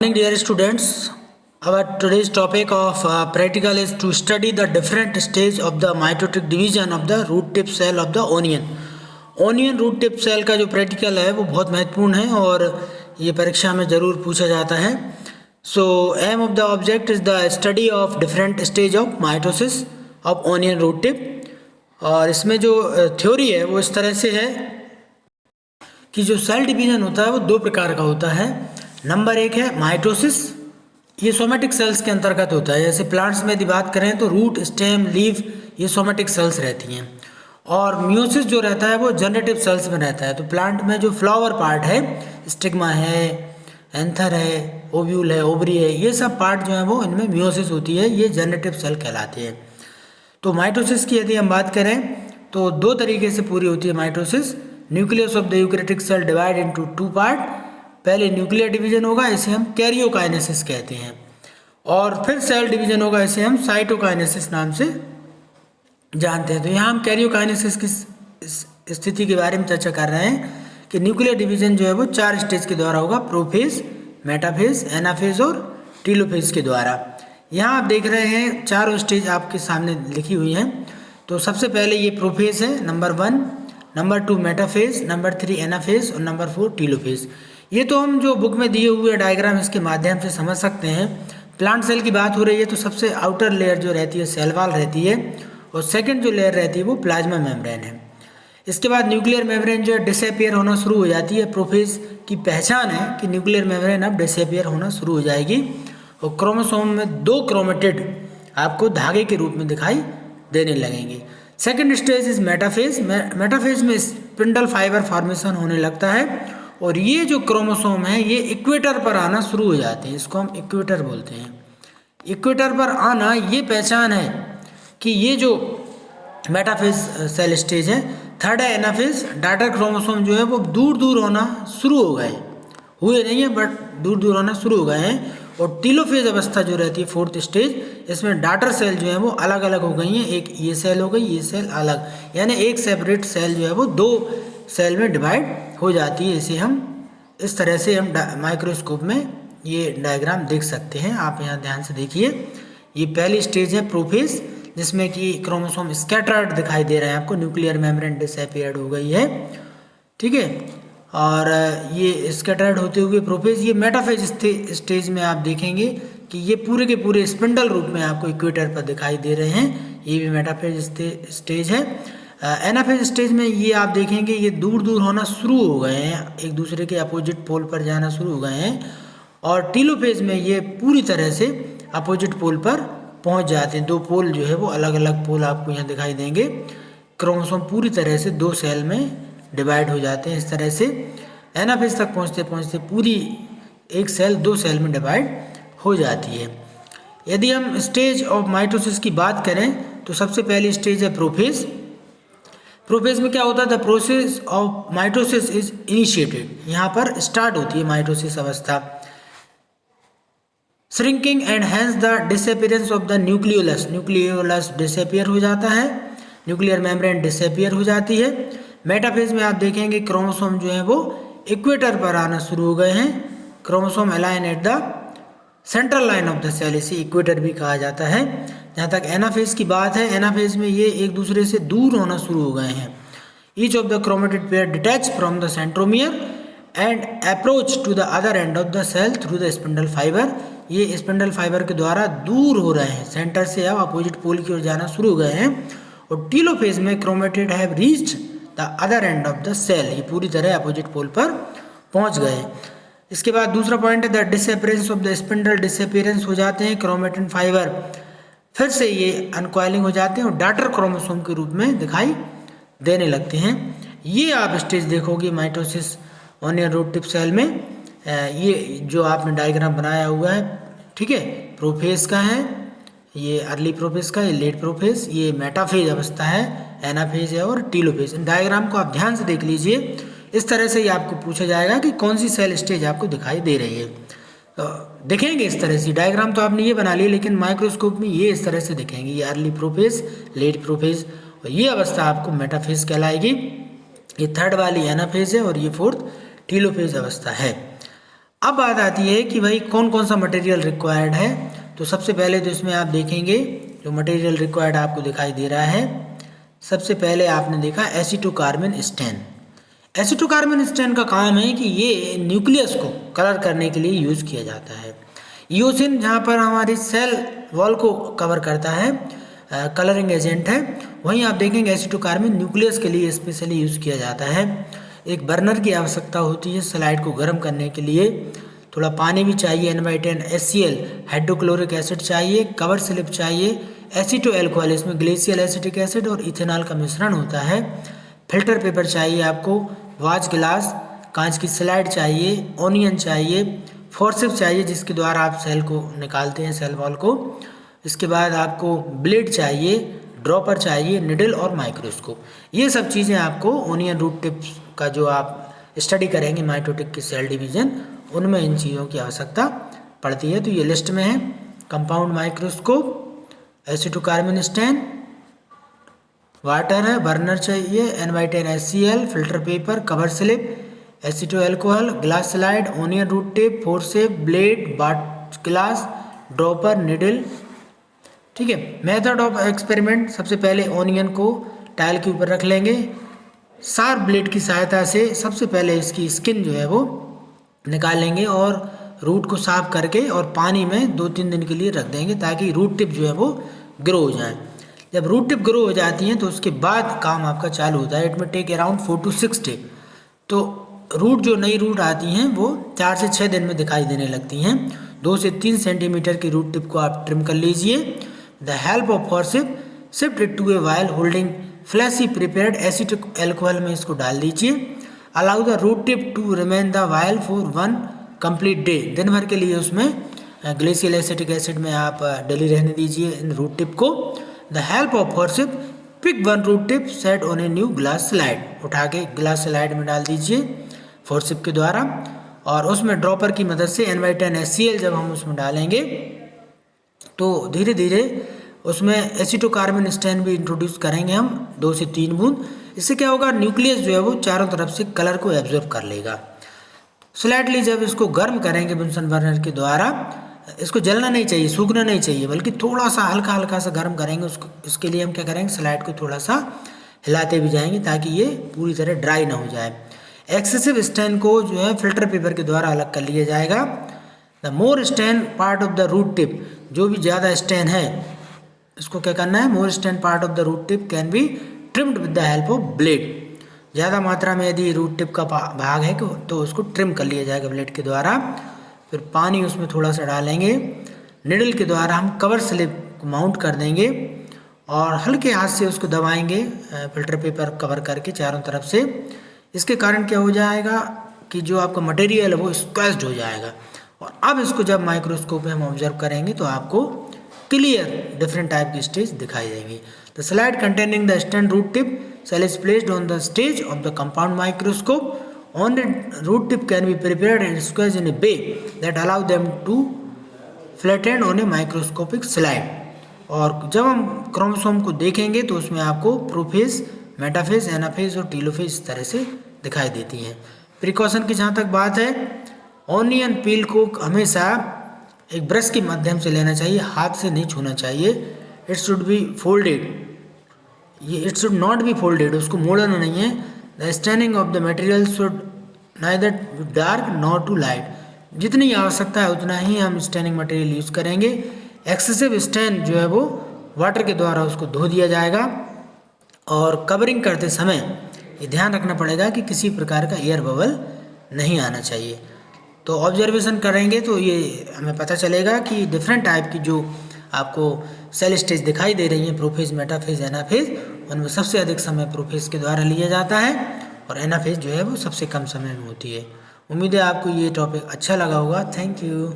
Morning, dear students. Our today's topic of practical is to study the different stage of the mitotic division of the root tip cell of the onion. Onion root tip cell का जो practical है वो बहुत महत्वपूर्ण है और ये परीक्षा में ज़रूर पूछा जाता है. So aim of the object is the study of different stage of mitosis of onion root tip. और इसमें जो थ्योरी है वो इस तरह से है कि जो सेल डिवीजन होता है वो दो प्रकार का होता है. नंबर एक है माइटोसिस. ये सोमेटिक सेल्स के अंतर्गत होता है. जैसे प्लांट्स में यदि बात करें तो रूट, स्टेम, लीफ ये सोमेटिक सेल्स रहती हैं. और मियोसिस जो रहता है वो जनरेटिव सेल्स में रहता है. तो प्लांट में जो फ्लावर पार्ट है, स्टिग्मा है, एंथर है, ओव्यूल है, ओवरी है, ये सब पार्ट जो है वो इनमें मियोसिस होती है. ये जनरेटिव सेल कहलाते हैं. तो माइटोसिस की यदि हम बात करें तो दो तरीके से पूरी होती है mitosis. Nucleus of the eukaryotic cell divide into two part. पहले न्यूक्लियर डिवीजन होगा, इसे हम कैरियोकाइनेसिस कहते हैं. और फिर सेल डिवीजन होगा, इसे हम साइटोकाइनेसिस नाम से जानते हैं. तो यहाँ हम कैरियोकाइनेसिस की स्थिति के बारे में चर्चा कर रहे हैं कि न्यूक्लियर डिवीजन जो है वो 4 स्टेज के द्वारा होगा. प्रोफेज, मेटाफेज, एनाफेज और टीलोफेज के द्वारा. यहाँ आप देख रहे हैं चारों स्टेज आपके सामने लिखी हुई हैं. तो सबसे पहले ये प्रोफेज है, number 1. Number 2 metaphase, number 3 anaphase और नंबर 4 टीलोफेज. ये तो हम जो बुक में दिए हुए डायग्राम इसके माध्यम से समझ सकते हैं. प्लांट सेल की बात हो रही है तो सबसे आउटर लेयर जो रहती है सेल वॉल रहती है और सेकंड जो लेयर रहती है वो प्लाज्मा मेम्ब्रेन है. इसके बाद न्यूक्लियर मेम्ब्रेन जो है डिसअपियर होना शुरू हो जाती है. प्रोफेज की पहचान है कि न्यूक्लियर मेम्ब्रेन अब डिसअपियर होना शुरू हो जाएगी और क्रोमोसोम में 2 क्रोमेटिड आपको धागे के रूप में दिखाई देने लगेंगे. Second stage is metaphase. Metaphase में स्पिंडल फाइबर फॉर्मेशन होने लगता है और ये जो क्रोमोसोम है ये इक्वेटर पर आना शुरू हो जाते हैं. इसको हम इक्वेटर बोलते हैं. इक्वेटर पर आना ये पहचान है कि ये जो मेटाफेज सेल स्टेज है. थर्ड है एनाफेज. डॉटर क्रोमोसोम जो है वो दूर दूर होना शुरू हो गए, हुए नहीं है बट दूर दूर होना शुरू हो गए हैं. और टीलोफेज अवस्था जो रहती है फोर्थ स्टेज, इसमें डॉटर सेल जो है वो अलग अलग हो गई हैं. एक ये सेल हो गई, ये सेल अलग, यानी एक सेपरेट सेल जो है वो 2 सेल में डिवाइड हो जाती है. इसे हम इस तरह से हम माइक्रोस्कोप में ये डायग्राम देख सकते हैं. आप यहाँ ध्यान से देखिए. ये पहली स्टेज है प्रोफेज, जिसमें कि क्रोमोसोम स्कैटर्ड दिखाई दे रहे हैं आपको. न्यूक्लियर मेम्ब्रेन डिसअपियर्ड हो गई है, ठीक है. और ये स्कैटर्ड होते हुए प्रोफेज. ये मेटाफेज स्टेज में आप देखेंगे कि ये पूरे के पूरे स्पिंडल रूप में आपको इक्वेटर पर दिखाई दे रहे हैं. ये भी मेटाफेज स्टेज है. एनाफेज स्टेज में ये आप देखेंगे ये दूर दूर होना शुरू हो गए हैं, एक दूसरे के अपोजिट पोल पर जाना शुरू हो गए हैं. और टीलोफेज में ये पूरी तरह से अपोजिट पोल पर पहुंच जाते हैं. 2 पोल जो है वो अलग अलग पोल आपको यहाँ दिखाई देंगे. क्रोमोसोम पूरी तरह से 2 सेल में डिवाइड हो जाते हैं. इस तरह से एनाफेज तक पहुँचते पहुँचते पूरी एक सेल 2 सेल में डिवाइड हो जाती है. यदि हम स्टेज ऑफ माइटोसिस की बात करें तो सबसे पहली स्टेज है प्रोफेज. प्रोफेज में क्या होता है? The process of mitosis is initiated. यहाँ पर स्टार्ट होती है माइटोसिस अवस्था. Shrinking and hence the disappearance of the nucleolus. Nucleolus disappear हो जाता है, न्यूक्लियर मेम्ब्रेन डिसअपियर हो जाती है. मेटाफेज में आप देखेंगे क्रोमोसोम जो है वो इक्वेटर पर आना शुरू हो गए हैं. Chromosome align at the central line of the cell, इसे इक्वेटर भी कहा जाता है. जहाँ तक एनाफेज की बात है, एनाफेज में ये एक दूसरे से दूर होना शुरू हो गए हैं. Each of the chromatid pair detach from the centromere and approach to the other end of the cell through the spindle fibre. ये स्पिंडल फाइबर के द्वारा दूर हो रहे हैं, सेंटर से अब अपोजिट पोल की ओर जाना शुरू हो गए हैं. और टीलोफेज में chromatid have reached the other end of the cell, ये पूरी तरह अपोजिट पोल पर पहुँच गए. इसके बाद दूसरा पॉइंट है the disappearance of the spindle. Disappearance हो जाते हैं क्रोमेटिन फाइबर, फिर से ये अनकॉइलिंग हो जाते हैं और डॉटर क्रोमोसोम के रूप में दिखाई देने लगते हैं. ये आप स्टेज देखोगे mitosis onion root tip cell में. ये जो आपने डायग्राम बनाया हुआ है, ठीक है, प्रोफेज का है, ये अर्ली प्रोफेज का, ये लेट प्रोफेज, ये मेटाफेज अवस्था है, एनाफेज है और टीलोफेज. डायग्राम को आप ध्यान से देख लीजिए. इस तरह से ही आपको पूछा जाएगा कि कौन सी सेल स्टेज आपको दिखाई दे रही है. तो दिखेंगे इस तरह से. डायग्राम तो आपने ये बना लिया, लेकिन माइक्रोस्कोप में ये इस तरह से दिखेंगे. ये अर्ली प्रोफेज, लेट प्रोफेज और ये अवस्था आपको मेटाफेज कहलाएगी. ये थर्ड वाली एनाफेज है और ये फोर्थ टीलोफेज अवस्था है. अब बात आती है कि भाई कौन कौन सा मटेरियल रिक्वायर्ड है। तो सबसे पहले तो इसमें आप देखेंगे जो मटेरियल रिक्वायर्ड आपको दिखाई दे रहा है, सबसे पहले आपने देखा एसीटोकार्बन स्टैन। एसीटोकार्बन स्टैन का काम है कि ये न्यूक्लियस को कलर करने के लिए यूज़ किया जाता है। ईओसिन जहाँ पर हमारी सेल वॉल को कवर करता है, कलरिंग एजेंट है, वहीं आप देखेंगे एसीटोकार्बन न्यूक्लियस के लिए स्पेशली यूज़ किया जाता है। एक बर्नर की आवश्यकता होती है स्लाइड को गर्म करने के लिए, थोड़ा पानी भी चाहिए, N/10 HCl हाइड्रोक्लोरिक एसिड चाहिए, कवर स्लिप चाहिए, एसीटो एल्कोहल, इसमें ग्लेशियल एसिटिक एसिड और इथेनॉल का मिश्रण होता है, फिल्टर पेपर चाहिए आपको, वाच ग्लास, कांच की स्लाइड चाहिए, ऑनियन चाहिए, फोर्सेप्स चाहिए जिसके द्वारा आप सेल को निकालते हैं, सेल वॉल को। इसके बाद आपको ब्लेड चाहिए, ड्रॉपर चाहिए, निडल और माइक्रोस्कोप। ये सब चीज़ें आपको ओनियन रूट टिप्स का जो आप स्टडी करेंगे माइटोटिक की सेल डिवीज़न, उनमें इन चीज़ों की आवश्यकता पड़ती है। तो ये लिस्ट में है compound microscope, acetocarmine stain, water है, बर्नर चाहिए, N/10 HCl, filter paper, cover slip, aceto alcohol, glass slide, onion root tip, forcep, blade, बाट ग्लास, ड्रॉपर, निडल। ठीक है। मेथड ऑफ एक्सपेरिमेंट, सबसे पहले ओनियन को टाइल के ऊपर रख लेंगे, शार्प ब्लेड की सहायता से सबसे पहले इसकी स्किन जो है वो निकाल लेंगे और रूट को साफ करके और पानी में 2-3 दिन के लिए रख देंगे ताकि रूट टिप जो है वो ग्रो हो जाए। जब रूट टिप ग्रो हो जाती हैं तो उसके बाद काम आपका चालू होता है। इट में टेक अराउंड 4 to 6 डे। तो रूट जो नई रूट आती हैं वो 4 से 6 दिन में दिखाई देने लगती हैं। 2 से 3 सेंटीमीटर की रूट टिप को आप ट्रिम कर लीजिए। The help of forcep shift it to a vial holding freshly prepared acetic alcohol में इसको डाल दीजिए। Allow the root tip to remain the vial for 1 complete day. दिन भर के लिए उसमें ग्लेशियल एसिटिक एसिड में आप डली रहने दीजिए इन रूट टिप को। The help of forcep pick 1 root tip set on a new glass slide. उठा के ग्लास स्लाइड में डाल दीजिए फोर्सेप के द्वारा और उसमें ड्रॉपर की मदद से N/10 HCl जब हम उसमें डालेंगे तो धीरे धीरे उसमें एसीटोकार्बन स्टैन भी इंट्रोड्यूस करेंगे हम 2 से 3 बूंद। इससे क्या होगा, न्यूक्लियस जो है वो चारों तरफ से कलर को एब्जॉर्ब कर लेगा। स्लाइटली जब इसको गर्म करेंगे बुनसन बर्नर के द्वारा, इसको जलना नहीं चाहिए, सूखना नहीं चाहिए, बल्कि थोड़ा सा हल्का हल्का सा गर्म करेंगे उसको। इसके लिए हम क्या करेंगे, स्लाइड को थोड़ा सा हिलाते भी जाएंगे ताकि ये पूरी तरह ड्राई ना हो जाए। एक्सेसिव स्टैन को जो है फिल्टर पेपर के द्वारा अलग कर लिया जाएगा। The more stain part of the root tip, जो भी ज़्यादा स्टैन है इसको क्या करना है, more stain part of the root tip can be trimmed with the help of blade. ज़्यादा मात्रा में यदि रूट टिप का भाग है तो उसको ट्रिम कर लिया जाएगा ब्लेड के द्वारा। फिर पानी उसमें थोड़ा सा डालेंगे, निडल के द्वारा हम कवर स्लिप को माउंट कर देंगे और हल्के हाथ से उसको दबाएंगे फिल्टर पेपर कवर करके चारों तरफ से। इसके कारण क्या हो जाएगा कि जो आपका मटेरियल है वो स्क्वैश्ड हो जाएगा। और अब इसको जब माइक्रोस्कोप में हम ऑब्जर्व करेंगे तो आपको क्लियर डिफरेंट टाइप की स्टेज दिखाई देंगी। The slide containing the stained root tip cell is placed on the stage of the compound microscope. On the root tip can be prepared and squeezed in a way that allow them to flatten on a microscopic slide। और जब हम chromosome को देखेंगे तो उसमें आपको prophase, metaphase, anaphase और telophase इस तरह से दिखाई देती हैं। प्रिकॉशन की जहाँ तक बात है, ऑनियन पील को हमेशा एक ब्रश के माध्यम से लेना चाहिए, हाथ से नहीं छूना चाहिए। It should be folded, it should not be folded, उसको मोड़ना नहीं है। The staining of the material should neither dark not too light. जितनी आवश्यकता है उतना ही हम स्टैनिंग मटेरियल यूज़ करेंगे। एक्सेसिव स्टैन जो है वो वाटर के द्वारा उसको धो दिया जाएगा। और कवरिंग करते समय ये ध्यान रखना पड़ेगा कि किसी प्रकार का एयर बबल नहीं आना चाहिए। तो ऑब्जर्वेशन करेंगे तो ये हमें पता चलेगा कि डिफरेंट टाइप की जो आपको सेल स्टेज दिखाई दे रही हैं, प्रोफेज, मेटाफेज, एनाफेज, उनमें सबसे अधिक समय प्रोफेज के द्वारा लिया जाता है और एनाफेज जो है वो सबसे कम समय में होती है। उम्मीद है आपको ये टॉपिक अच्छा लगा होगा। Thank you.